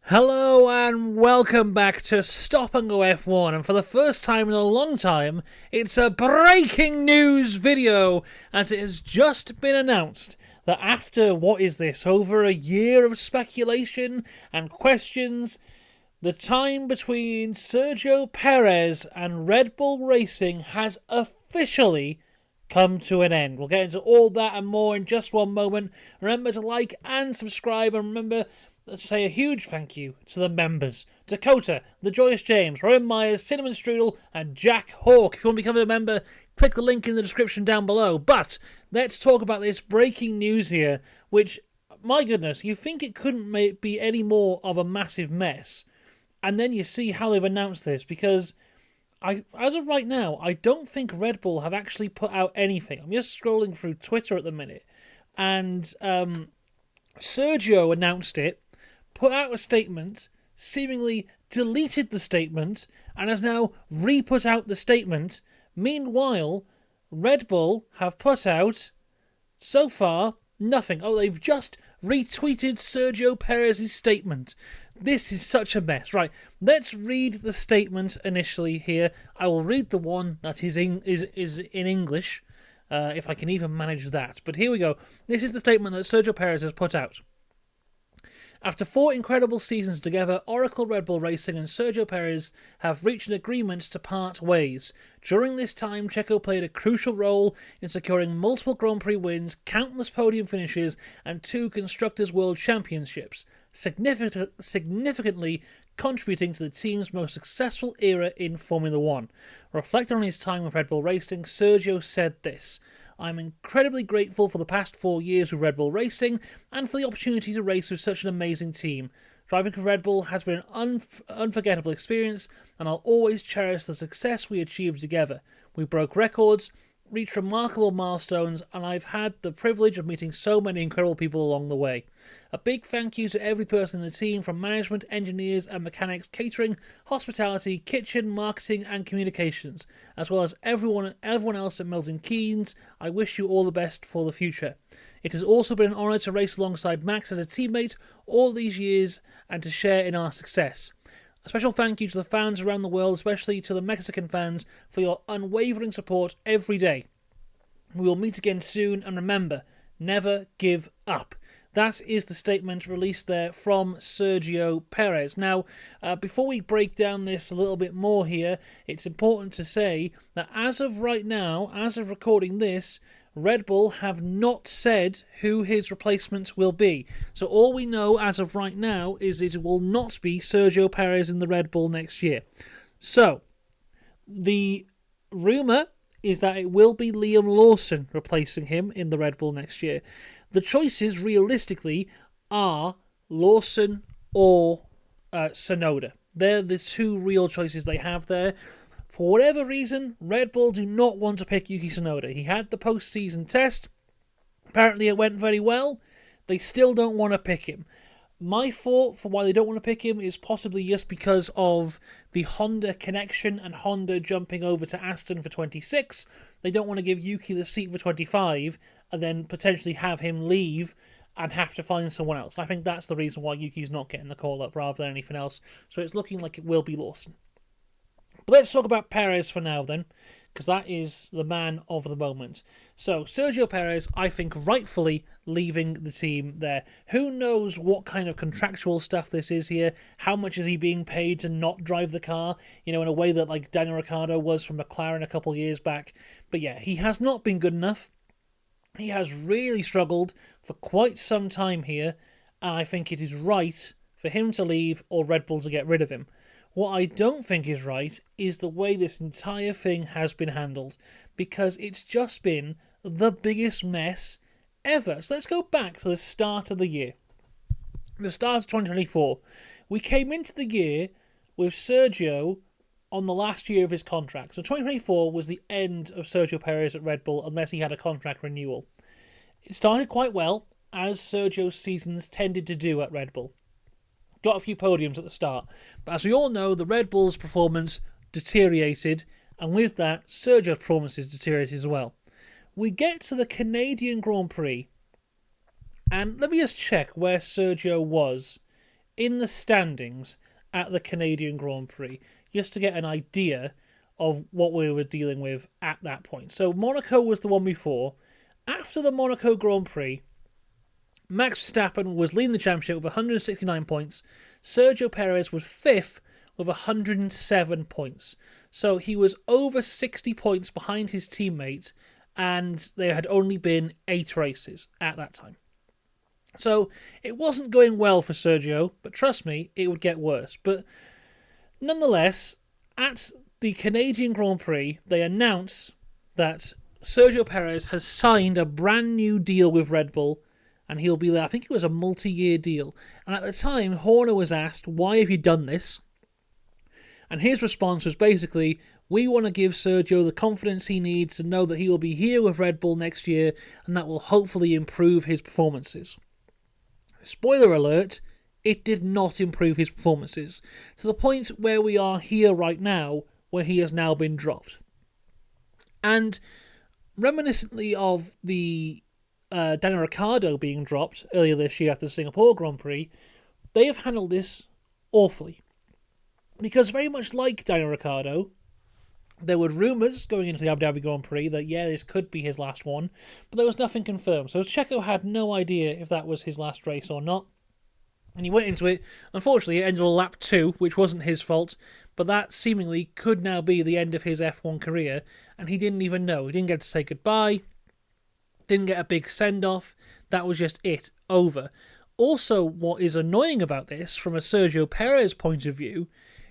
Hello and welcome back to Stop and Go F1, and for the first time in a long time, it's a breaking news video, as it has just been announced that after, over a year of speculation and questions, the time between Sergio Perez and Red Bull Racing has officially come to an end. We'll get into all that and more in just one moment. Remember to like and subscribe, and remember, let's say a huge thank you to the members: Dakota, The Joyous James, Ryan Myers, Cinnamon Strudel, and Jack Hawk. If you want to become a member, click the link in the description down below. But let's talk about this breaking news here, which, my goodness, you think it couldn't be any more of a massive mess. And then you see how they've announced this, because as of right now, I don't think Red Bull have actually put out anything. I'm just scrolling through Twitter at the minute, and Sergio announced it, put out a statement, seemingly deleted the statement, and has now re-put out the statement. Meanwhile, Red Bull have put out, so far, nothing. Oh, they've just retweeted Sergio Perez's statement. This is such a mess. Right, let's read the statement initially here. I will read the one that is in English, if I can even manage that. But here we go. This is the statement that Sergio Perez has put out. After 4 incredible seasons together, Oracle Red Bull Racing and Sergio Perez have reached an agreement to part ways. During this time, Checo played a crucial role in securing multiple Grand Prix wins, countless podium finishes, and 2 Constructors' World Championships, significantly contributing to the team's most successful era in Formula One. Reflecting on his time with Red Bull Racing, Sergio said this: "I'm incredibly grateful for the past 4 years with Red Bull Racing and for the opportunity to race with such an amazing team. Driving for Red Bull has been an unforgettable experience, and I'll always cherish the success we achieved together. We broke records, reached remarkable milestones, and I've had the privilege of meeting so many incredible people along the way. A big thank you to every person in the team, from management, engineers and mechanics, catering, hospitality, kitchen, marketing and communications, as well as everyone else at Milton Keynes. I wish you all the best for the future. It has also been an honour to race alongside Max as a teammate all these years and to share in our success. A special thank you to the fans around the world, especially to the Mexican fans, for your unwavering support every day. We will meet again soon, and remember, never give up." That is the statement released there from Sergio Perez. Now, before we break down this a little bit more here, it's important to say that as of right now, as of recording this, Red Bull have not said who his replacement will be. So all we know as of right now is it will not be Sergio Perez in the Red Bull next year. So, the rumour is that it will be Liam Lawson replacing him in the Red Bull next year. The choices, realistically, are Lawson or Tsunoda. They're the 2 real choices they have there. For whatever reason, Red Bull do not want to pick Yuki Tsunoda. He had the post-season test. Apparently it went very well. They still don't want to pick him. My thought for why they don't want to pick him is possibly just because of the Honda connection and Honda jumping over to Aston for 26. They don't want to give Yuki the seat for 25 and then potentially have him leave and have to find someone else. I think that's the reason why Yuki's not getting the call-up rather than anything else. So it's looking like it will be Lawson. But let's talk about Perez for now then, because that is the man of the moment. So, Sergio Perez, I think, rightfully leaving the team there. Who knows what kind of contractual stuff this is here? How much is he being paid to not drive the car? You know, in a way that like Daniel Ricciardo was from McLaren a couple of years back. But yeah, he has not been good enough. He has really struggled for quite some time here, and I think it is right for him to leave or Red Bull to get rid of him. What I don't think is right is the way this entire thing has been handled, because it's just been the biggest mess ever. So let's go back to the start of the year. The start of 2024. We came into the year with Sergio on the last year of his contract. So 2024 was the end of Sergio Perez at Red Bull, unless he had a contract renewal. It started quite well, as Sergio's seasons tended to do at Red Bull. Got a few podiums at the start, but as we all know, the Red Bull's performance deteriorated, and with that, Sergio's performances deteriorated as well. We get to the Canadian Grand Prix, and let me just check where Sergio was in the standings at the Canadian Grand Prix, just to get an idea of what we were dealing with at that point. So Monaco was the one before. After the Monaco Grand Prix, Max Verstappen was leading the championship with 169 points. Sergio Perez was 5th with 107 points. So he was over 60 points behind his teammate, and there had only been 8 races at that time. So it wasn't going well for Sergio, but trust me, it would get worse. But nonetheless, at the Canadian Grand Prix, they announce that Sergio Perez has signed a brand new deal with Red Bull, and he'll be there. I think it was a multi-year deal. And at the time, Horner was asked, why have you done this? And his response was basically, we want to give Sergio the confidence he needs to know that he will be here with Red Bull next year, and that will hopefully improve his performances. Spoiler alert, it did not improve his performances, to the point where we are here right now, where he has now been dropped. And reminiscently of the Daniel Ricciardo being dropped earlier this year after the Singapore Grand Prix, they have handled this awfully. Because very much like Daniel Ricciardo, there were rumours going into the Abu Dhabi Grand Prix that, this could be his last one, but there was nothing confirmed. So Checo had no idea if that was his last race or not. And he went into it. Unfortunately, it ended on lap 2, which wasn't his fault, but that seemingly could now be the end of his F1 career, and he didn't even know. He didn't get to say goodbye, didn't get a big send-off. That was just it, over. Also, what is annoying about this, from a Sergio Perez point of view,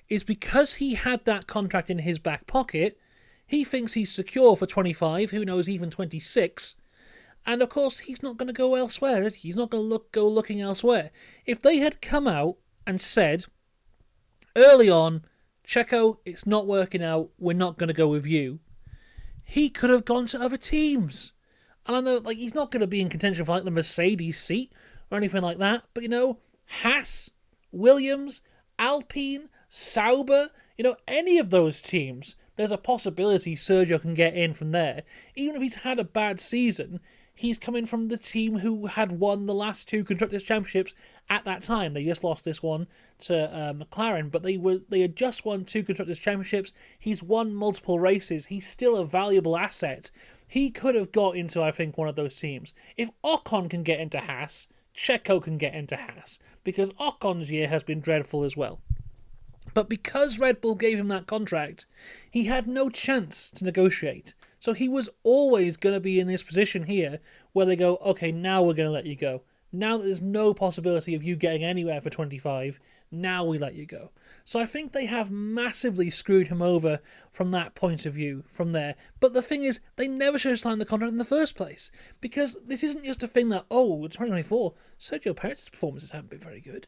is because he had that contract in his back pocket, he thinks he's secure for 25, who knows, even 26, and of course he's not going to go elsewhere, is he? He's not going to go looking elsewhere. If they had come out and said, early on, Checo, it's not working out, we're not going to go with you, he could have gone to other teams. And I know, he's not going to be in contention for, the Mercedes seat or anything like that, but, Haas, Williams, Alpine, Sauber, any of those teams, there's a possibility Sergio can get in from there. Even if he's had a bad season, he's coming from the team who had won the last 2 Constructors' Championships at that time. They just lost this one to McLaren, but they had just won 2 Constructors' Championships. He's won multiple races. He's still a valuable asset. He could have got into, I think, one of those teams. If Ocon can get into Haas, Checo can get into Haas, because Ocon's year has been dreadful as well. But because Red Bull gave him that contract, he had no chance to negotiate. So he was always going to be in this position here where they go, okay, now we're going to let you go. Now that there's no possibility of you getting anywhere for 25, now we let you go. So I think they have massively screwed him over from that point of view, from there. But the thing is, they never should have signed the contract in the first place. Because this isn't just a thing that, 2024, Sergio Perez's performances haven't been very good.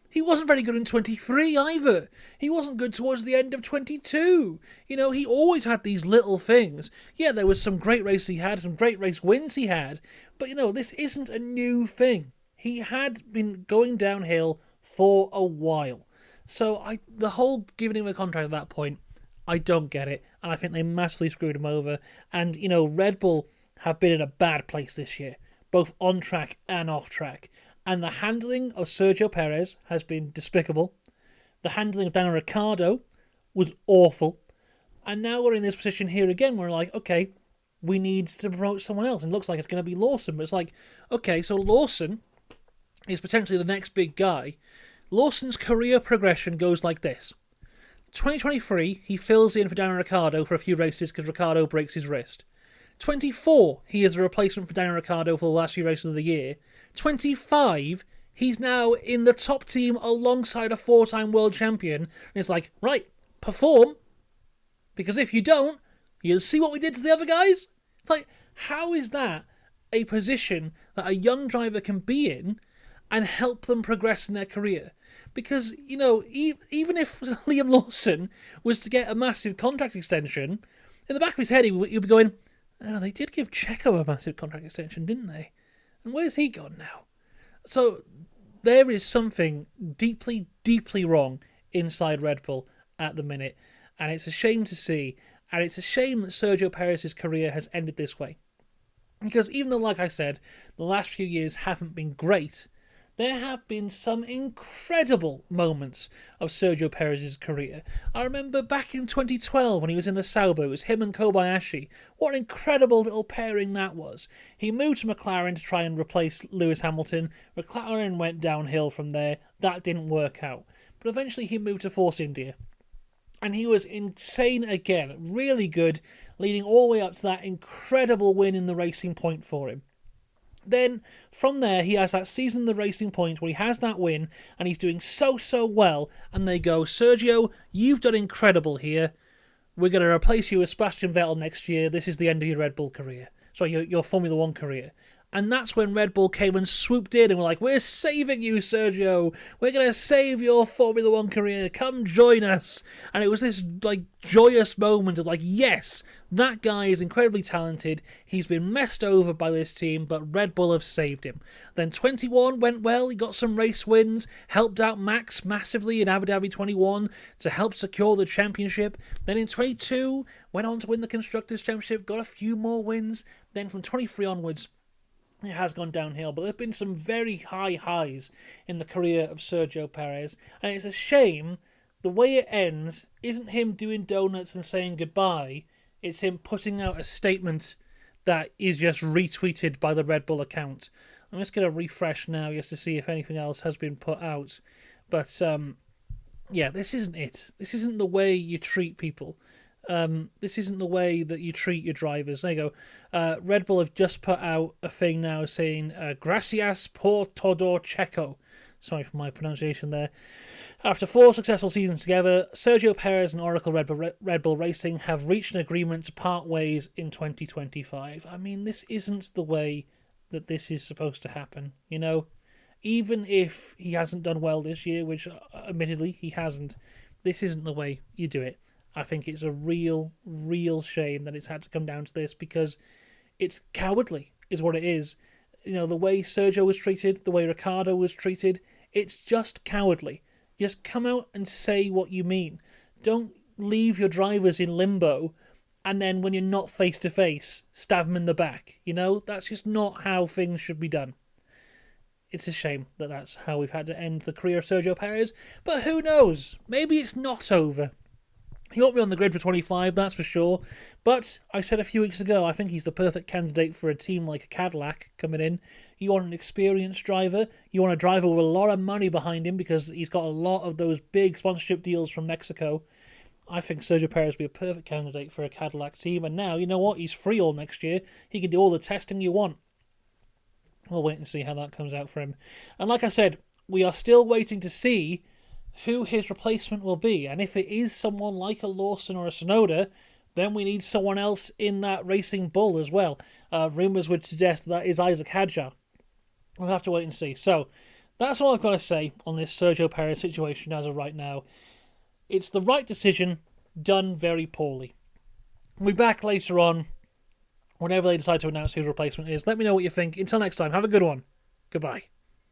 He wasn't very good in 23 either. He wasn't good towards the end of 22. He always had these little things. Yeah, there was some great races he had, some great race wins he had. But, this isn't a new thing. He had been going downhill for a while. So the whole giving him a contract at that point, I don't get it. And I think they massively screwed him over. And, Red Bull have been in a bad place this year, both on track and off track. And the handling of Sergio Perez has been despicable. The handling of Daniel Ricciardo was awful. And now we're in this position here again where we're like, okay, we need to promote someone else. And it looks like it's going to be Lawson. But it's like, okay, so Lawson is potentially the next big guy. Lawson's career progression goes like this. 2023, he fills in for Daniel Ricciardo for a few races because Ricciardo breaks his wrist. 24, he is a replacement for Daniel Ricciardo for the last few races of the year. 25, he's now in the top team alongside a 4-time world champion. And it's like, right, perform. Because if you don't, you'll see what we did to the other guys. It's like, how is that a position that a young driver can be in and help them progress in their career? Because, even if Liam Lawson was to get a massive contract extension, in the back of his head, he'd be going, oh, they did give Checo a massive contract extension, didn't they? And where's he gone now? So there is something deeply, deeply wrong inside Red Bull at the minute. And it's a shame to see. And it's a shame that Sergio Perez's career has ended this way. Because even though, like I said, the last few years haven't been great, there have been some incredible moments of Sergio Perez's career. I remember back in 2012 when he was in the Sauber, it was him and Kobayashi. What an incredible little pairing that was. He moved to McLaren to try and replace Lewis Hamilton. McLaren went downhill from there. That didn't work out. But eventually he moved to Force India. And he was insane again. Really good, leading all the way up to that incredible win in the Racing Point for him. Then, from there, he has that season in the Racing Point where he has that win, and he's doing so well, and they go, Sergio, you've done incredible here. We're going to replace you with Sebastian Vettel next year. This is the end of your Red Bull career. Sorry, your Formula One career. And that's when Red Bull came and swooped in and were like, we're saving you, Sergio. We're going to save your Formula One career. Come join us. And it was this joyous moment of yes, that guy is incredibly talented. He's been messed over by this team, but Red Bull have saved him. Then 21 went well. He got some race wins, helped out Max massively in Abu Dhabi 21 to help secure the championship. Then in 22, went on to win the Constructors' Championship, got a few more wins. Then from 23 onwards, it has gone downhill, but there have been some very high highs in the career of Sergio Perez, and it's a shame the way it ends isn't him doing donuts and saying goodbye, it's him putting out a statement that is just retweeted by the Red Bull account. I'm just going to refresh now just to see if anything else has been put out, but this isn't it. This isn't the way you treat people. This isn't the way that you treat your drivers. There you go. Red Bull have just put out a thing now saying, Gracias por todo Checo. Sorry for my pronunciation there. After 4 successful seasons together, Sergio Perez and Oracle Red Bull Racing have reached an agreement to part ways in 2025. I mean, this isn't the way that this is supposed to happen, you know? Even if he hasn't done well this year, which admittedly he hasn't, this isn't the way you do it. I think it's a real shame that it's had to come down to this because it's cowardly, is what it is. You know, the way Sergio was treated, the way Ricciardo was treated, it's just cowardly. Just come out and say what you mean. Don't leave your drivers in limbo and then when you're not face to face, stab them in the back. You know, that's just not how things should be done. It's a shame that that's how we've had to end the career of Sergio Perez, but who knows? Maybe it's not over. He won't be on the grid for 25, that's for sure. But I said a few weeks ago, I think he's the perfect candidate for a team like Cadillac coming in. You want an experienced driver. You want a driver with a lot of money behind him because he's got a lot of those big sponsorship deals from Mexico. I think Sergio Perez would be a perfect candidate for a Cadillac team. And now, you know what? He's free all next year. He can do all the testing you want. We'll wait and see how that comes out for him. And like I said, we are still waiting to see who his replacement will be. And if it is someone like a Lawson or a Tsunoda, then we need someone else in that Racing Bull as well. Rumours would suggest that is Isaac Hadjar. We'll have to wait and see. So, that's all I've got to say on this Sergio Perez situation as of right now. It's the right decision, done very poorly. We'll be back later on, whenever they decide to announce who his replacement is. Let me know what you think. Until next time, have a good one. Goodbye.